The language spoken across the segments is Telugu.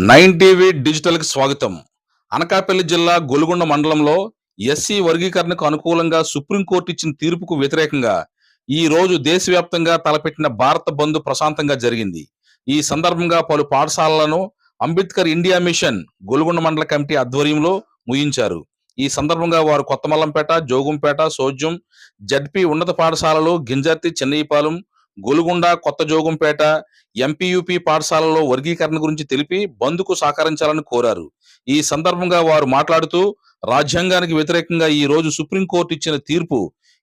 నైన్ టీవీ డిజిటల్ కి స్వాగతం. అనకాపల్లి జిల్లా గొలుగొండ మండలంలో ఎస్సీ వర్గీకరణకు అనుకూలంగా సుప్రీంకోర్టు ఇచ్చిన తీర్పుకు వ్యతిరేకంగా ఈ రోజు దేశవ్యాప్తంగా తలపెట్టిన భారత బంద్ ప్రశాంతంగా జరిగింది. ఈ సందర్భంగా పలు పాఠశాలలను అంబేద్కర్ ఇండియా మిషన్ గొలుగొండ మండల కమిటీ ఆధ్వర్యంలో ముగించారు. ఈ సందర్భంగా వారు కొత్తమల్లంపేట, జోగుంపేట, సోజ్యం, జడ్పీ ఉన్నత పాఠశాలలు, గింజర్తి, చెన్నైపాలెం, గొలుగొండ, కొత్త జోగుంపేట, ఎంపీయూపీ పాఠశాలలో వర్గీకరణ గురించి తెలిపి బంద్కు సహకరించాలని కోరారు. ఈ సందర్భంగా వారు మాట్లాడుతూ రాజ్యాంగానికి వ్యతిరేకంగా ఈ రోజు సుప్రీంకోర్టు ఇచ్చిన తీర్పు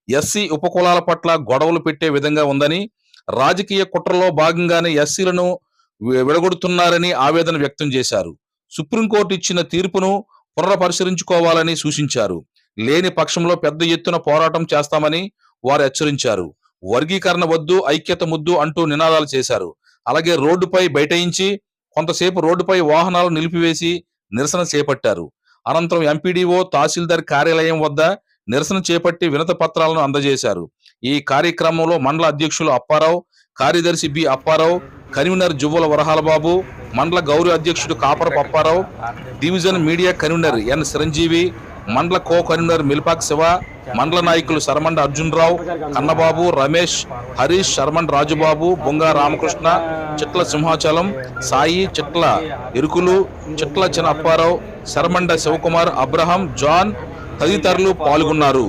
ఎస్సీ ఉపకులాల పట్ల గొడవలు పెట్టే విధంగా ఉందని, రాజకీయ కుట్రలో భాగంగానే ఎస్సీలను విడగొడుతున్నారని ఆవేదన వ్యక్తం చేశారు. సుప్రీంకోర్టు ఇచ్చిన తీర్పును పునఃపరిశీలించుకోవాలని సూచించారు. లేని పక్షంలో పెద్ద ఎత్తున పోరాటం చేస్తామని వారు హెచ్చరించారు. వర్గీకరణ వద్దు, ఐక్యత ముద్దు అంటూ నినాదాలు చేశారు. అలాగే రోడ్డుపై బైఠాయించి కొంతసేపు రోడ్డుపై వాహనాలు నిలిపివేసి నిరసన చేపట్టారు. అనంతరం ఎంపీడీఓ, తహసీల్దార్ కార్యాలయం వద్ద నిరసన చేపట్టి వినతి పత్రాలను అందజేశారు. ఈ కార్యక్రమంలో మండల అధ్యక్షులు అప్పారావు, కార్యదర్శి బి అప్పారావు, కన్వీనర్ జువ్వల వరహాలబాబు, మండల గౌరవ అధ్యక్షుడు Kaparapu Apparao, division media convener N Chiranjeevi, మండల కో కన్వీనర్ మిల్పాక్ శివ, మండల నాయకులు శరమండ అర్జునరావు, కన్నబాబు, రమేష్, హరీష్, శర్మండ్ రాజుబాబు, బొంగా రామకృష్ణ, చిట్ల సింహాచలం, సాయి, చిట్ల ఇరుకులు, చిట్ల చిన్న అప్పారావు, శరమండ శివకుమార్, అబ్రహం, జాన్ తదితరులు పాల్గొన్నారు.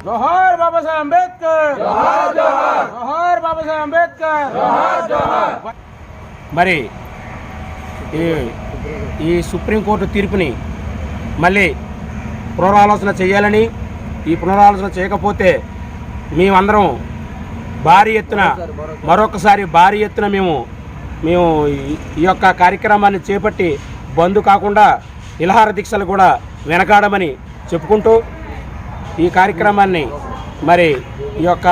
जोहार बाबा साहेब अंबेडकर, जोहार जोहार, जोहार बाबा साहेब अंबेडकर, जोहार जोहार. మరి ఈ సుప్రీంకోర్టు తీర్పుని మళ్ళీ పునరాలోచన చేయాలని, ఈ పునరాలోచన చేయకపోతే మేమందరం భారీ ఎత్తున మరొకసారి భారీ ఎత్తున మేము ఈ యొక్క కార్యక్రమాన్ని చేపట్టి బంద్ కాకుండా నిరాహార దీక్షలు కూడా వెనకాడమని చెప్పుకుంటూ ఈ కార్యక్రమాన్ని మరి ఈ యొక్క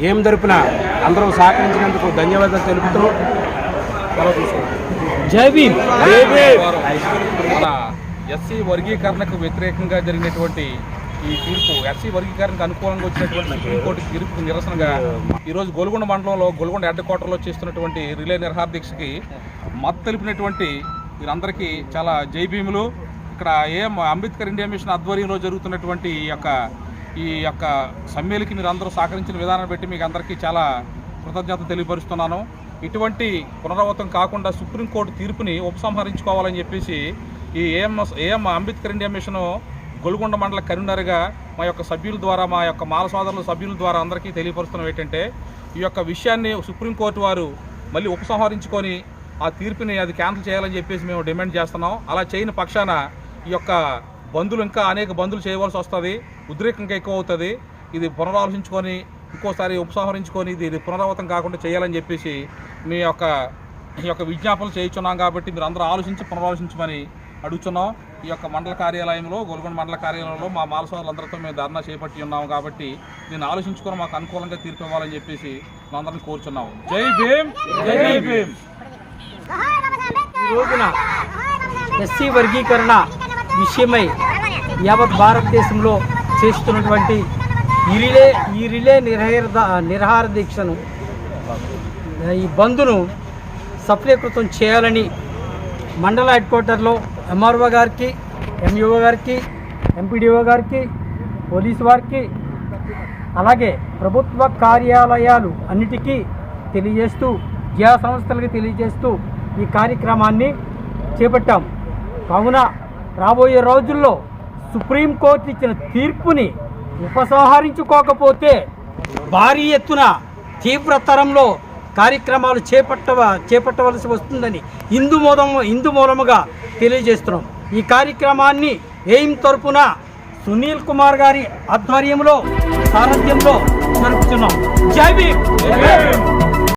ఏం తరపున అందరూ సహకరించినందుకు ధన్యవాదాలు తెలుపుతూ జై భీమ్. మన ఎస్సీ వర్గీకరణకు వ్యతిరేకంగా జరిగినటువంటి ఈ తీర్పు, ఎస్సీ వర్గీకరణకు అనుకూలంగా వచ్చినటువంటి సుప్రీంకోర్టు తీర్పుకు నిరసనగా ఈరోజు గొలుగొండ మండలంలో గొలుగొండ హెడ్ క్వార్టర్లో చేస్తున్నటువంటి రిలే నిరాహార దీక్షకి మద్దతు తెలిపినటువంటి వీరందరికీ చాలా జై భీములు. ఇక్కడ అంబేద్కర్ ఇండియా మిషన్ ఆధ్వర్యంలో జరుగుతున్నటువంటి ఈ యొక్క సమ్మెలకి మీరు అందరూ సహకరించిన విధానం బట్టి మీకు అందరికీ చాలా కృతజ్ఞత తెలియపరుస్తున్నాను. ఇటువంటి పునరావృతం కాకుండా సుప్రీంకోర్టు తీర్పుని ఉపసంహరించుకోవాలని చెప్పేసి ఈ AM Ambedkar India mission Golugonda మండల కన్వీనర్గా మా యొక్క సభ్యుల ద్వారా, మా యొక్క మాల సోదరుల సభ్యుల ద్వారా అందరికీ తెలియపరుస్తున్నాం ఏంటంటే, ఈ యొక్క విషయాన్ని సుప్రీంకోర్టు వారు మళ్ళీ ఉపసంహరించుకొని ఆ తీర్పుని అది క్యాన్సిల్ చేయాలని చెప్పేసి మేము డిమాండ్ చేస్తున్నాం. అలా చేయని పక్షాన ఈ యొక్క బంధులు ఇంకా అనేక బంధులు చేయవలసి వస్తుంది, ఉద్రేకం ఇంకా ఎక్కువ అవుతుంది. ఇది పునరాలోచించుకొని ఇంకోసారి ఉపసంహరించుకొని ఇది పునరావృతం కాకుండా చేయాలని చెప్పేసి ఈ యొక్క విజ్ఞాపనలు చేయించున్నాం. కాబట్టి మీరు అందరూ ఆలోచించి పునరాలోచించమని అడుగుతున్నాం. ఈ యొక్క మండల కార్యాలయంలో, గొలుగొండ మండల కార్యాలయంలో మా మాల సోదరులందరితో మేము ధర్నా చేపట్టి ఉన్నాము. కాబట్టి దీన్ని ఆలోచించుకొని మాకు అనుకూలంగా తీర్పు ఇవ్వాలని చెప్పేసి మనందరినీ కోరుచున్నాము. జై భీమ్, జై భీమ్. ఈ రోజున ఎస్సీ వర్గీకరణ విషయమై యావత్ భారతదేశంలో చేస్తున్నటువంటి ఈ రిలే నిరాహార దీక్షను, ఈ బంద్ను సఫలీకృతం చేయాలని మండల హెడ్ క్వార్టర్లో ఎంఆర్ఓ గారికి, ఎంఈఓ గారికి, ఎంపీడీఓ గారికి, పోలీసు వారికి, అలాగే ప్రభుత్వ కార్యాలయాలు అన్నిటికీ తెలియజేస్తూ, విద్యా సంస్థలకు తెలియజేస్తూ ఈ కార్యక్రమాన్ని చేపట్టాం. కావున రాబోయే రోజుల్లో సుప్రీంకోర్టు ఇచ్చిన తీర్పుని ఉపసంహరించుకోకపోతే భారీ ఎత్తున తీవ్రతరంలో కార్యక్రమాలు చేపట్టవలసి వస్తుందని ఇందు మూలముగా తెలియజేస్తున్నాం. ఈ కార్యక్రమాన్ని ఎయిమ్ తరపున సునీల్ కుమార్ గారి ఆధ్వర్యంలో, సారథ్యంలో జరుపుతున్నాం. జై భీమ్.